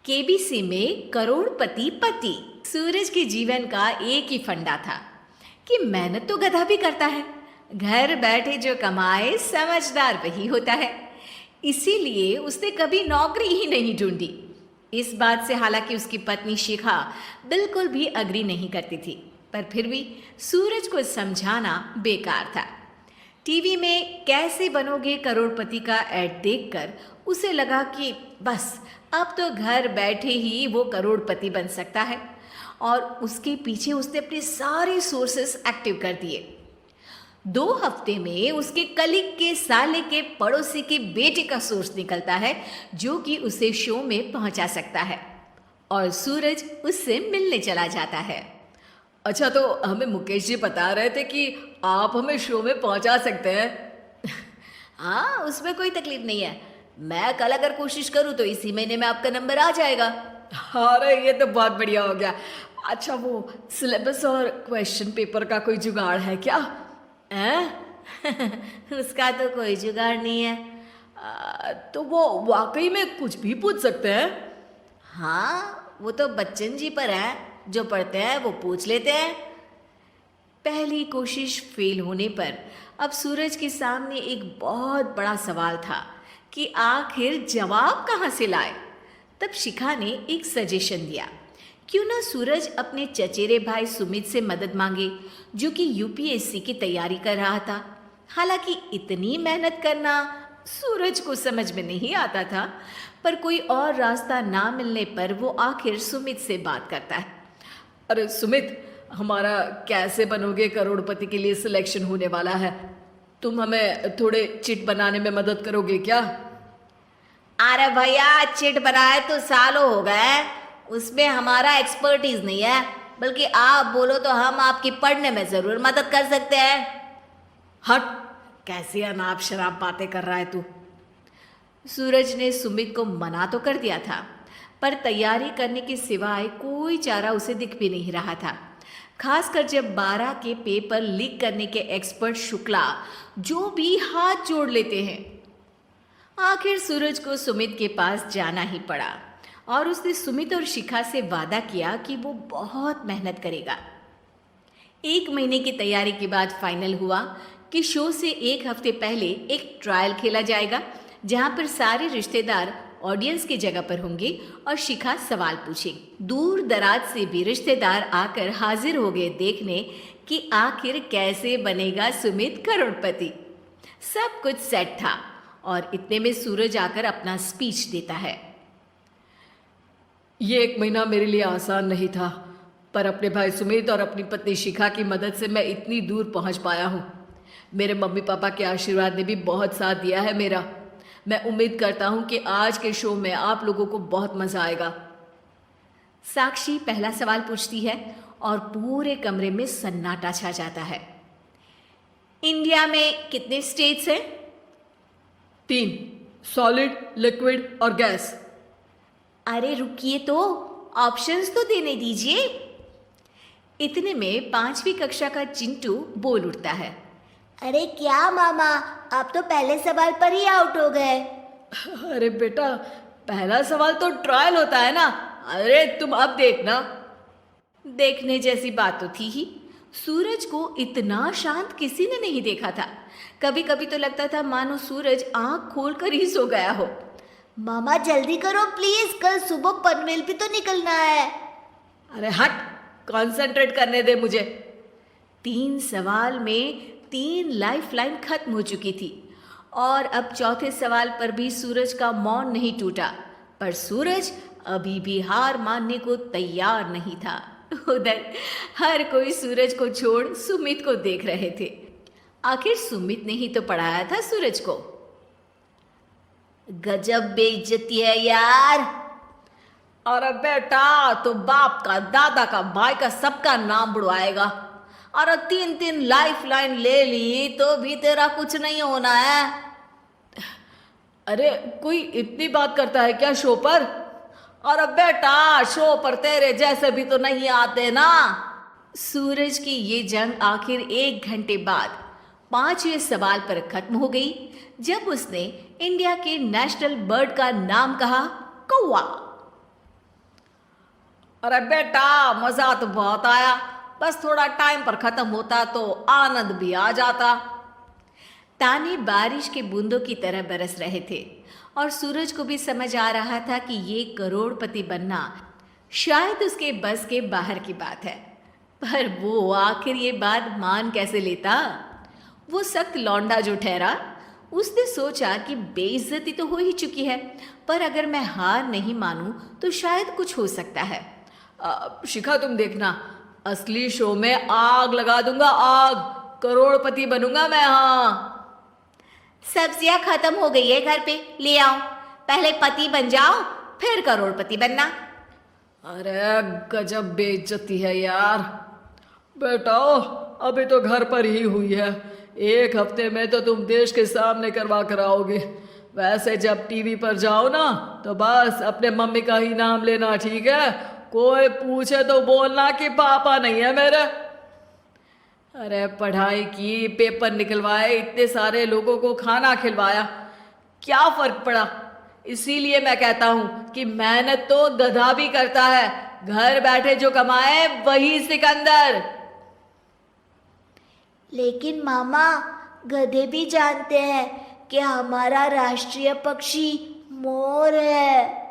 KBC में करोड़पति पति। सूरज के जीवन का एक ही फंडा था कि मेहनत तो गधा भी करता है, घर बैठे जो कमाए समझदार वही होता है। इसीलिए उसने कभी नौकरी ही नहीं ढूंढी। इस बात से हालांकि उसकी पत्नी शिखा बिल्कुल भी अग्री नहीं करती थी, पर फिर भी सूरज को समझाना बेकार था। टीवी में कैसे बनोगे करोड़पति का ऐड देखकर उसे लगा कि बस अब तो घर बैठे ही वो करोड़पति बन सकता है, और उसके पीछे उसने अपने सारे सोर्सेस एक्टिव कर दिए। 2 हफ्ते में उसके कलीग के साले के पड़ोसी के बेटे का सोर्स निकलता है जो कि उसे शो में पहुंचा सकता है, और सूरज उससे मिलने चला जाता है। अच्छा, तो हमें मुकेश जी बता रहे थे कि आप हमें शो में पहुंचा सकते हैं। हाँ, उसमें कोई तकलीफ नहीं है। मैं कल अगर कोशिश करूँ तो इसी महीने में आपका नंबर आ जाएगा। अरे ये तो बहुत बढ़िया हो गया। अच्छा, वो सिलेबस और क्वेश्चन पेपर का कोई जुगाड़ है क्या? उसका तो कोई जुगाड़ नहीं है। तो वो वाकई में कुछ भी पूछ सकते हैं? हाँ, वो तो बच्चन जी पर है, जो पढ़ते हैं वो पूछ लेते हैं। पहली कोशिश फेल होने पर अब सूरज के सामने एक बहुत बड़ा सवाल था कि आखिर जवाब कहाँ से लाए। तब शिखा ने एक सजेशन दिया, क्यों ना सूरज अपने चचेरे भाई सुमित से मदद मांगे, जो कि यूपीएससी की तैयारी कर रहा था। हालांकि इतनी मेहनत करना सूरज को समझ में नहीं आता था, पर कोई और रास्ता ना मिलने पर वो आखिर सुमित से बात करता है। अरे सुमित, हमारा कैसे बनोगे करोड़पति के लिए सिलेक्शन होने वाला है। तुम हमें थोड़े चिट बनाने में मदद करोगे क्या? अरे भैया, चिट बनाए तो सालों हो गए, उसमें हमारा एक्सपर्टीज नहीं है, बल्कि आप बोलो तो हम आपकी पढ़ने में जरूर मदद कर सकते हैं। हट, कैसी अनाप शराब बातें कर रहा है तू। सूरज ने सुमित को मना तो कर दिया था, पर तैयारी करने के सिवाय कोई चारा उसे दिख भी नहीं रहा था। खासकर जब 12 के पेपर लीक करने के एक्सपर्ट शुक्ला जो भी हाथ जोड़ लेते हैं। आखिर सूरज को सुमित के पास जाना ही पड़ा, और उसने सुमित और शिखा से वादा किया कि वो बहुत मेहनत करेगा। 1 महीने की तैयारी के बाद फाइनल हुआ कि शो से 1 हफ्ते पहले एक ट्रायल खेला जाएगा, जहां पर सारे रिश्तेदार ऑडियंस की जगह पर होंगे और शिखा सवाल पूछेगी। दूर दराज से भी रिश्तेदार आकर हाजिर हो गए देखने कि आखिर कैसे बनेगा सुमित करोड़पति। सब कुछ सेट था, और इतने में सूरज आकर अपना स्पीच देता है। ये 1 महीना मेरे लिए आसान नहीं था, पर अपने भाई सुमित और अपनी पत्नी शिखा की मदद से मैं इतनी दूर पहुंच पाया हूँ। मेरे मम्मी पापा के आशीर्वाद ने भी बहुत साथ दिया है मेरा। मैं उम्मीद करता हूँ कि आज के शो में आप लोगों को बहुत मजा आएगा। साक्षी पहला सवाल पूछती है और पूरे कमरे में सन्नाटा छा जाता है। इंडिया में कितने स्टेट्स हैं? 3, सॉलिड, लिक्विड और गैस। अरे रुकिए, तो ऑप्शंस तो देने दीजिए। इतने में 5वीं कक्षा का चिंटू बोल उठता है। अरे क्या मामा, आप तो पहले सवाल पर ही आउट हो गए। अरे बेटा, पहला सवाल तो ट्रायल होता है ना। अरे तुम अब देखना। देखने जैसी बात तो थी ही। सूरज को इतना शांत किसी ने नहीं देखा था। कभी कभी तो लगता था मानो सूरज आंख खोलकर ही सो गया हो। मामा जल्दी करो प्लीज, कल सुबह पनवेल भी तो निकलना है। अरे हट, कंसंट्रेट करने दे मुझे। 3 सवाल में 3 लाइफलाइन खत्म हो चुकी थी, और अब चौथे सवाल पर भी सूरज का मौन नहीं टूटा। पर सूरज अभी भी हार मानने को तैयार नहीं था। उधर हर कोई सूरज को छोड़ सुमित को देख रहे थे। आखिर सुमित ने ही तो पढ़ाया था सूरज को। गजब बेइज्जती है यार। अरे बेटा, तो बाप का, दादा का, भाई का, सबका नाम बुड़वाएगा। और 3 लाइफलाइन ले ली तो भी तेरा कुछ नहीं होना है। अरे कोई इतनी बात करता है क्या शो पर? अरे बेटा, शो पर तेरे जैसे भी तो नहीं आते ना। सूरज की ये जंग आखिर 1 घंटे बाद 5वें सवाल पर खत्म हो गई, जब उसने इंडिया के नेशनल बर्ड का नाम कहा, कौवा। अरे बेटा, मजा तो बहुत आया, बस थोड़ा टाइम पर खत्म होता तो आनंद भी आ जाता। ताने बारिश के बूंदों की तरह बरस रहे थे और सूरज को भी समझ आ रहा था कि ये करोड़पति बनना शायद उसके बस के बाहर की बात है। पर वो आखिर ये बात मान कैसे लेता? वो सख्त लौंडा जो ठहरा, उसने सोचा कि बेइज्जती तो हो ही चुकी है, पर अगर मैं हार नहीं मानूं तो शायद कुछ हो सकता है। शिखा, तुम देखना, असली शो में आग लगा दूंगा, आग, करोड़पति बनूंगा मैं। हाँ, सब्जियां खत्म हो गई है घर पे, ले आओ। पहले पति बन जाओ, फिर करोड़पति बनना। अरे गजब बेइज्जती है यार। बेटा, अभी तो घर पर ही हुई है, 1 हफ्ते में तो तुम देश के सामने करवा कर आओगे। वैसे जब टीवी पर जाओ ना तो बस अपने मम्मी का ही नाम लेना, ठीक है? कोई पूछे तो बोलना कि पापा नहीं है मेरे। अरे पढ़ाई की, पेपर निकलवाए, इतने सारे लोगों को खाना खिलवाया, क्या फर्क पड़ा? इसीलिए मैं कहता हूं कि मेहनत तो गधा भी करता है, घर बैठे जो कमाए वही सिकंदर। लेकिन मामा, गधे भी जानते हैं कि हमारा राष्ट्रीय पक्षी मोर है।